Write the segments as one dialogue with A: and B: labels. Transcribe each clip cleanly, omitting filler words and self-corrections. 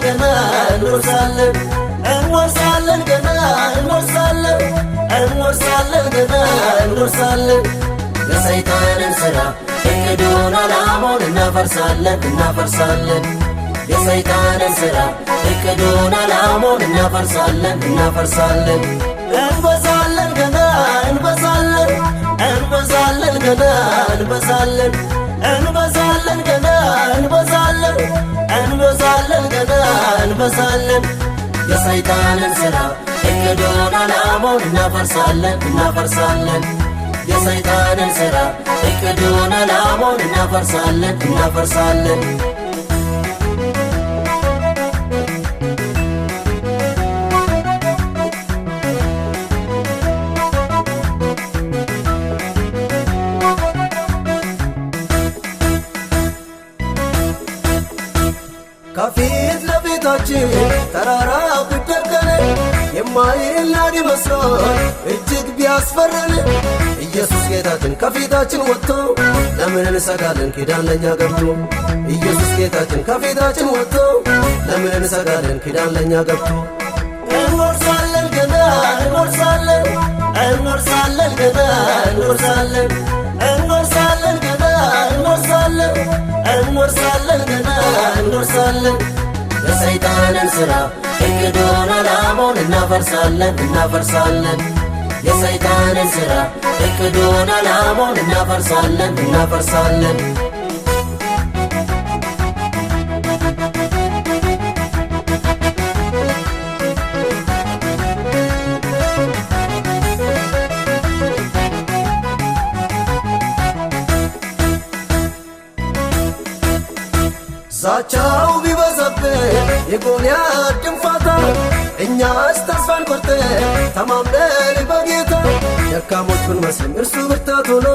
A: ገና እንወርሳለን እንወርሳለን ገና እንወርሳለን እንወርሳለን ገና እንወርሳለን የሰይጣንን ሥራ እቅዱን ዓላማውን እናፈርሳለን እናፈርሳለን የሰይጣንን ሥራ እቅዱን ዓላማውን እናፈርሳለን እናፈርሳለን እንበዛለን ገና እንበዛለን እንበዛለን ገና እንበዛለን እንበዛለን ገና እንበዛለን እንበዛለን ገና እንበዛለን የሰይጣንን ሥራ እቅዱን ዓላማውን እናፈርሳለን እናፈርሳለን የሰይጣንን ሥራ እቅዱን ዓላማውን እናፈርሳለን እናፈርሳለን ከፊት ለፊታችን ተራራው ቢደቀን የማይናድ ይመስላል እጅግ ቢያስፈራን ኢየሱስ ጌታችን ከፊታችን ወጥቶ ለምን እንሰጋለን ኪዳን ለኛ ገብቶ ኢየሱስ ጌታችን ከፊታችን ወጥቶ ለምን እንሰጋለን ኪዳን ለኛ ገብቶ እንወርሳለን ገና እንወርሳለን እንወርሳለን ገና እንወርሳለን እንወርሳለን ገና እንወርሳለን እንወርሳለን ገና እንወርሳለን የሰይጣንን ሥራ እቅዱን ዓላማውን እናፈርሳለን እናፈርሳለን የሰይጣንን ሥራ እቅዱን ዓላማውን እናፈርሳለን እናፈርሳለን ዛቻው ቢበዛብን የጎልያድ ድንፋታ እኛስ ተስፋ አንቆርጥም ተማምነን በጌታ ደካሞች ብንመስልም እርሱ ብርታት ሆኖ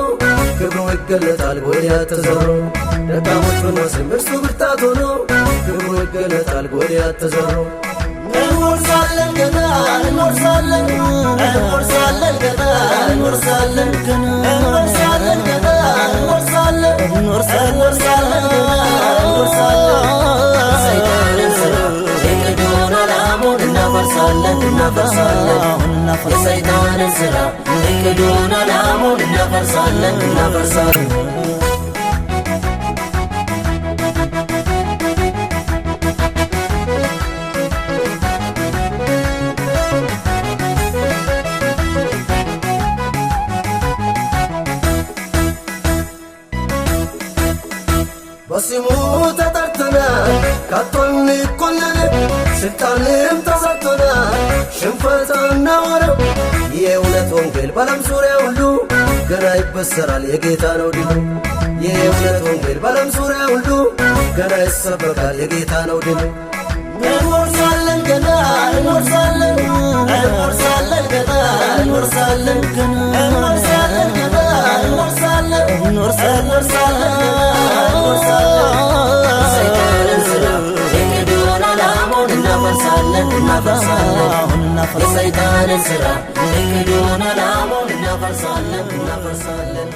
A: ክብሩ ይገለጣል ጎልያድ ተዘሮ ደካሞች ብንመስልም እርሱ ብርታት ሆኖ ክብሩ ይገለጣል ጎልያድ ተዘሮ እንወርሳለን ገና እንወርሳለን እንወርሳለን ገና እንወርሳለን እንወርሳለን ገና እንወርሳለን እንወርሳለን የሰይጣንን ሥራ እቅዱን ዓላማውን እናፈርሳለን እናፈርሳለን የሰይጣንን ሥራ እቅዱን ዓላማውን እናፈርሳለን እናፈርሳለን በስሙ ተጠርተናል ከቶ እንኮነን ስልጣንም ተሰጥቶናል ሽንፈት አናወራም የእውነት ወንጌል በዓለም ዙሪያ ሁሉ ገና ይበሰራል የጌታ ነው ድሉ የእውነት ወንጌል በዓለም ዙሪያ ሁሉ ገና ይሰበካል የጌታ ነው ድሉ እንወርሳለን ገና እንወርሳለን እንወርሳለን ገና እንወርሳለን እንወርሳለን ገና እንወርሳለን እንወርሳለን የሰይጣንን ሥራ እቅዱን ዓላማውን እናፈርሳለን እናፈርሳለን የሰይጣንን ሥራ እቅዱን ዓላማውን እናፈርሳለን እናፈርሳለን